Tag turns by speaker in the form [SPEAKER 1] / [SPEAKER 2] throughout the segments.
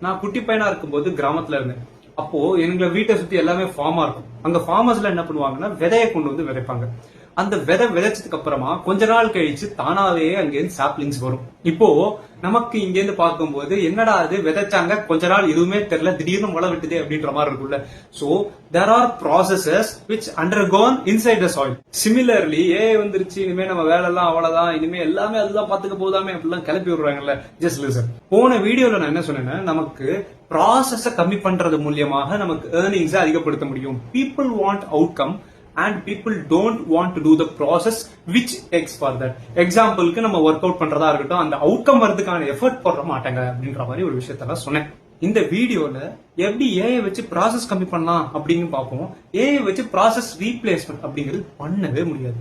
[SPEAKER 1] நான் குட்டி பையனா இருக்கும்போது கிராமத்துல இருந்தேன். அப்போ எங்க வீட்டை சுத்தி எல்லாமே ஃபார்மா இருக்கும். அங்க ஃபார்மர்ஸ்ல என்ன பண்ணுவாங்கன்னா விதையை கொண்டு வந்து விதைப்பாங்க. அந்த விதை விதைச்சதுக்கு அப்புறமா கொஞ்ச நாள் கழிச்சு தானாவே அங்கேருந்து சாப்லிங்ஸ் வரும். இப்போ நமக்கு இங்க இருந்து பார்க்கும்போது என்னடா அது விதைச்சாங்க கொஞ்ச நாள் எதுவுமே தெரியல திடீர்னு முளை விட்டுதே அப்படின்ற மாதிரி இருக்குல்ல. So there are processes which undergone inside the soil. Similarly வந்துருச்சு இனிமே நம்ம வேலை எல்லாம் அவ்வளவுதான் இனிமே எல்லாமே அதுதான் பாத்துக்க போதாமே அப்படிலாம் கிளப்பி விடுறாங்கல்ல. Just listen. போன வீடியோல நான் என்ன சொன்னேன்னா நமக்கு ப்ராசஸ கம்மி பண்றது மூலியமாக நமக்கு ஏர்னிங்ஸ் அதிகப்படுத்த முடியும். People want outcome and people don't want to do the process which takes for that. எக்ஸாம்பிளுக்கு நம்ம ஒர்க் அவுட் பண்றதா இருக்கட்டும் அந்த அவுட்கம் வரதுக்கான எஃபர்ட் போட மாட்டாங்க அப்படின்ற மாதிரி ஒரு விஷயத்தான் சொன்னேன். இந்த வீடியோல எப்படி ஏஐ வச்சு ப்ராசஸ் கம்மி பண்ணலாம் அப்படின்னு பார்ப்போம். ஏஐ வச்சு ப்ராசஸ் ரீப்ளேஸ்மெண்ட் அப்படிங்கிறது பண்ணவே முடியாது.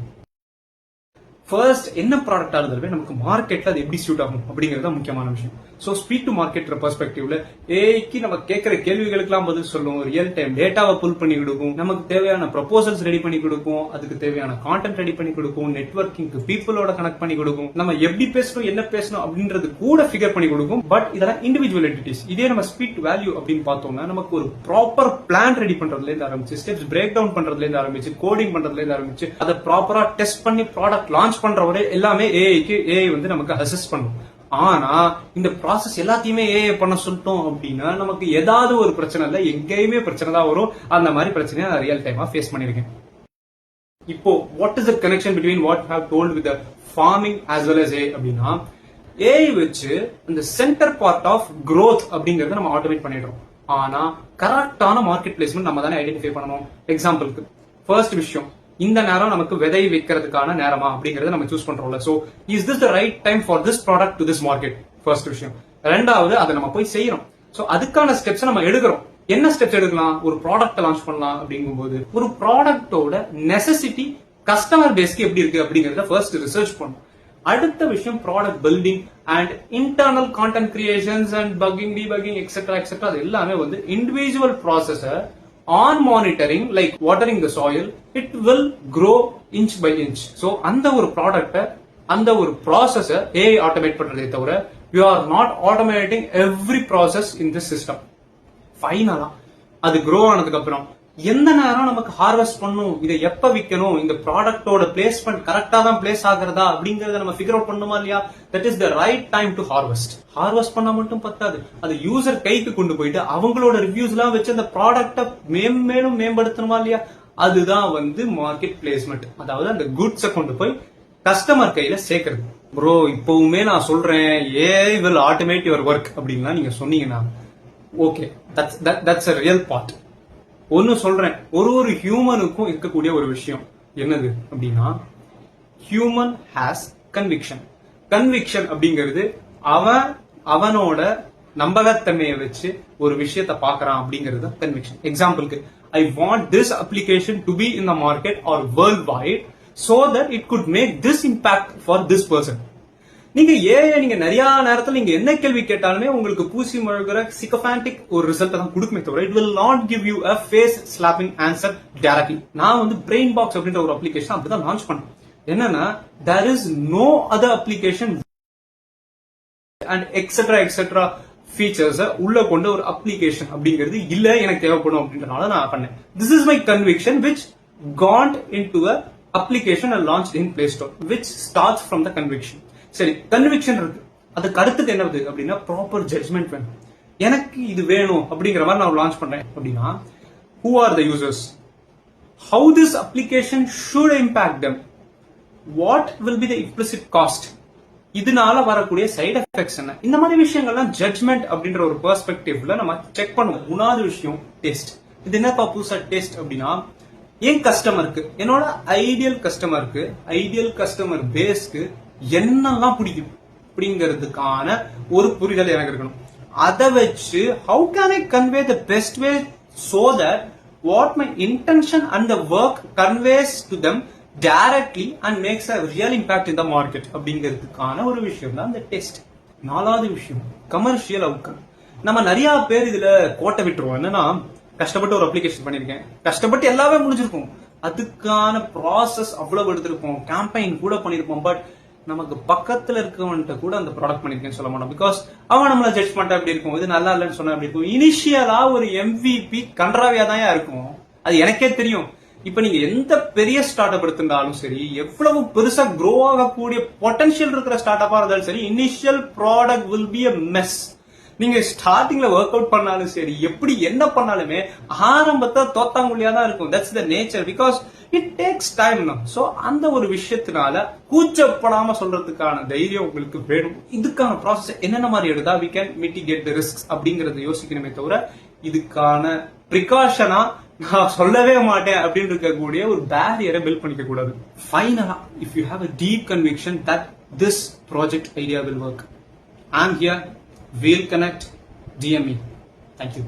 [SPEAKER 1] ஃபர்ஸ்ட் என்ன ப்ராடக்ட் இருந்தாலுமே நமக்கு மார்க்கெட்ல அது எப்படி சூட் ஆகும் அப்படிங்கிறது தான் முக்கியமான விஷயம். ஸோ ஸ்பீட் டு மார்க்கெட் பெர்ஸ்பெக்டிவ்ல ஏஐக்கு நம்ம கேட்கிற கேள்விகளுக்கெல்லாம் பதில் சொல்லும், ரியல் டைம் டேட்டாவை புல் பண்ணி கொடுக்கும், நமக்கு தேவையான ப்ரொபோசல்ஸ் ரெடி பண்ணி கொடுக்கும், அதுக்கு தேவையான கான்டென்ட் ரெடி பண்ணி கொடுக்கும், நெட்வொர்க்கிங்க்கு பீப்புளோட கனெக்ட் பண்ணி கொடுக்கும், நம்ம எப்படி பேசணும் என்ன பேசணும் அப்படின்றது கூட ஃபிகர் பண்ணி கொடுக்கும். பட் இதெல்லாம் இண்டிவிஜுவல் என்டிட்டிஸ். இதே நம்ம ஸ்பீட் வேல்யூ அப்படின்னு பார்த்தோம்னா நமக்கு ஒரு ப்ராப்பர் பிளான் ரெடி பண்றதுல இருந்து ஆரம்பிச்சு ஸ்டெப்ஸ் பிரேக் டவுன் பண்றதுல இருந்து ஆரம்பிச்சு கோடிங் பண்றதுல இருந்து ஆரம்பிச்சு அதை ப்ராப்பரா டெஸ்ட் பண்ணி ப்ராடக்ட் லான்ச் பண்றவரை எல்லாமே ஏஐ வந்து நமக்கு அசிஸ்ட் பண்ணும். ஆனா இந்த ப்ராசஸ் எல்லாத்தையுமே ஏஐ பண்ண சொல்லிட்டோம் அப்படின்னா நமக்கு ஏதாவது ஒரு பிரச்சனை இல்ல எங்கேயுமே பிரச்சனை தான் வரும். அந்த மாதிரி பிரச்சனையை நான் ரியல் டைமா ஃபேஸ் பண்ணிருக்கேன். இப்போ what is the connection between what how told with farming as well as AI அப்படின்னா ஏஐ வச்சு இந்த சென்டர் பார்ட் ஆஃப் growth அப்படிங்கறத நம்ம ஆட்டோமேட் பண்ணிடுறோம். ஆனா கரெக்டான மார்க்கெட் பிளேஸ்மெண்ட் நம்ம தானே ஐடென்டிஃபை பண்ணணும். எக்ஸாம்பிளுக்கு ஃபர்ஸ்ட் விஷயம் இந்த நேரம் நமக்கு விதை வைக்கிறதுக்கான நேரமா அப்படிங்கறத நம்ம சூஸ் பண்றோம்ல. So is this the right time for this product to this market? First விஷயம். ரெண்டாவது அதை நம்ம போய் செய்யறோம். சோ அதுக்கான ஸ்டெப்ஸ் நம்ம எடுக்கிறோம். என்ன ஸ்டெப்ஸ் எடுக்கலாம்? ஒரு ப்ராடக்ட் லான்ச் பண்ணலாம் அப்படிங்கும்போது ஒரு ப்ராடக்டோட நெசசிட்டி கஸ்டமர் பேஸ்க்கு எப்படி இருக்கு அப்படிங்கறத ஃபர்ஸ்ட் ரிசர்ச் பண்ணும். அடுத்த விஷயம் product building and internal content creations and bugging debugging etcetera etcetera அது எல்லாமே வந்து individual process on monitoring like watering the soil it will grow inch by inch. so அந்த ஒரு ப்ராடக்ட்ட அந்த ஒரு process AI automate பண்றதே தவிர you are not automating every process in this system. ஃபைனலா அது grow ஆனதுக்கு அப்புறம் எந்த நேரம் நமக்கு ஹார்வெஸ்ட் பண்ணணும், இதை எப்ப விற்கணும், இந்த ப்ராடக்டோட பிளேஸ்மெண்ட் கரெக்டா தான் பிளேஸ் ஆகுறதா அப்படிங்கறத நம்ம ஃபிகர் அவுட் பண்ணுமா இல்லையா? That is the right time to harvest. Harvest பண்ணா மட்டும் பத்தாது, அது யூசர் கைக்கு கொண்டு போயிட்டு அவங்களோட ரிவ்யூஸ் எல்லாம் வச்சு அந்த ப்ராடக்ட மேலும் மேம்படுத்தணுமா இல்லையா? அதுதான் வந்து மார்க்கெட் பிளேஸ்மெண்ட். அதாவது அந்த குட்ஸை கொண்டு போய் கஸ்டமர் கையில சேர்க்கறது. ப்ரோ இப்பவுமே நான் சொல்றேன் AI will automate your work அப்படின்லாம் நீங்க சொன்னீங்கன்னா okay, that's a real part. ஒன்னு சொல்றேன், ஒரு ஹியூமனுக்கும் இருக்கக்கூடிய ஒரு விஷயம் என்னது அப்படின்னா ஹியூமன் ஹேஸ் கன்விக்ஷன். கன்விக்ஷன் அப்படிங்கிறது அவனோட நம்பகத்தன்மையை வச்சு ஒரு விஷயத்தை பாக்குறான் அப்படிங்கிறது கன்விக்ஷன். எக்ஸாம்பிளுக்கு I want this application to be in the market or world wide so that it could make this impact for this person. நீங்க நீங்க நிறைய நேரத்துல நீங்க என்ன கேள்வி கேட்டாலுமே உங்களுக்கு பூசி முழுகிற சிகோபாண்டிக் ஒரு ரிசல்ட் தான் கொடுக்குமே தவிர it will not give you a face slapping answer directly. நான் வந்து பிரெயின் பாக்ஸ் அப்படின்ற ஒரு அப்ளிகேஷன் அப்படிதான் லான்ச் பண்ணேன். என்னன்னா there is no other application and etc features உள்ள கொண்ட ஒரு அப்ளிகேஷன் அப்படிங்கிறது இல்ல எனக்கு தேவைப்படும் அப்படின்றனால நான் பண்ணேன். This is my conviction which gone into a application and launched in Play Store which starts from the conviction. சரி, கன்விக்ஷன் இருக்கு, அதுக்கு அடுத்தது என்னது அப்படின்னா ப்ராப்பர் ஜட்ஜ்மெண்ட் வேணும். எனக்கு இது வேணும் அப்படிங்கிற மாதிரி நான் லான்ச் பண்றேன் அப்படின்னா who are the users, how this application should impact them, what will be the implicit cost, இதனால வரக்கூடிய சைடு எஃபெக்ட்ஸ் என்ன, இந்த மாதிரி விஷயங்கள்லாம் ஜட்ஜ்மெண்ட் அப்படின்ற ஒரு பெர்ஸ்பெக்டிவ்ல நம்ம செக் பண்ணுவோம். மூணாவது விஷயம் டெஸ்ட். இது என்னப்பா புதுசா டெஸ்ட் அப்படின்னா என் கஸ்டமருக்கு, என்னோட ஐடியல் கஸ்டமர் பேஸ்க்கு என்னெல்லாம் பிடிக்கும் அப்படிங்கிறதுக்கான ஒரு புரிதல் எனக்கு இருக்கணும். அதை வச்சு how can I convey the best way so that what my intention and the work conveys to them directly and makes a real impact in the market அப்படிங்கிறதுக்கான ஒரு விஷயம் தான் இந்த டெஸ்ட். நாலாவது விஷயம் கமர்ஷியல் அவுட்கம். நம்ம நிறைய பேர் இதுல கோட்டை விட்டுருவோம். என்னன்னா கஷ்டப்பட்டு ஒரு அப்ளிகேஷன் பண்ணிருக்கேன், கஷ்டப்பட்டு எல்லாமே முடிஞ்சிருக்கும், அதுக்கான ப்ராசஸ் அவ்வளவு எடுத்திருப்போம், கேம்பெயின் கூட பண்ணிருப்போம், பட் நமக்கு பக்கத்துல இருக்கவன்கிட்ட கூட அந்த ப்ராடக்ட் பண்ணிருக்கேன்னு சொல்ல மாட்டோம். பிகாஸ் அவன் நம்மள ஜட்ஜ்மெண்டா எப்படி இருக்கும், இது நல்லா இல்லைன்னு சொன்னா எப்படி இருக்கும். இனிஷியலா ஒரு MVP கன்றாவியா தான் இருக்கும், அது எனக்கே தெரியும். இப்ப நீங்க எந்த பெரிய ஸ்டார்ட் அப் எடுத்திருந்தாலும் சரி, எவ்வளவு பெருசா க்ரோ ஆகக்கூடிய பொட்டன்ஷியல் இருக்கிற ஸ்டார்ட் அப்பா இருந்தாலும் சரி, initial product will be a mess. நீங்க ஸ்டார்டிங்ல ஒர்க் அவுட் பண்ணாலும் சரி, எப்படி என்ன பண்ணாலுமே ஆரம்பத்தை தோத்தாங்குழியா தான் இருக்கும். That's the nature, because it takes time. So அந்த ஒரு விஷயத்தினால கூச்சப்படாம சொல்றதுக்கான தைரியம் உங்களுக்கு வேணும். இதுக்கான ப்ராசஸ் என்னென்ன மாதிரி எடுத்தா we can mitigate the risks அப்படிங்கறத யோசிக்கணுமே தவிர, இதுக்கான ப்ரிகாஷனா நான் சொல்லவே மாட்டேன் அப்படின்னு இருக்கக்கூடிய ஒரு பேரியரை பில்ட் பண்ணிக்க கூடாது. ஃபைனலா, if you have a deep conviction that this project idea will work, I'm here. We'll connect. DM me. Thank you.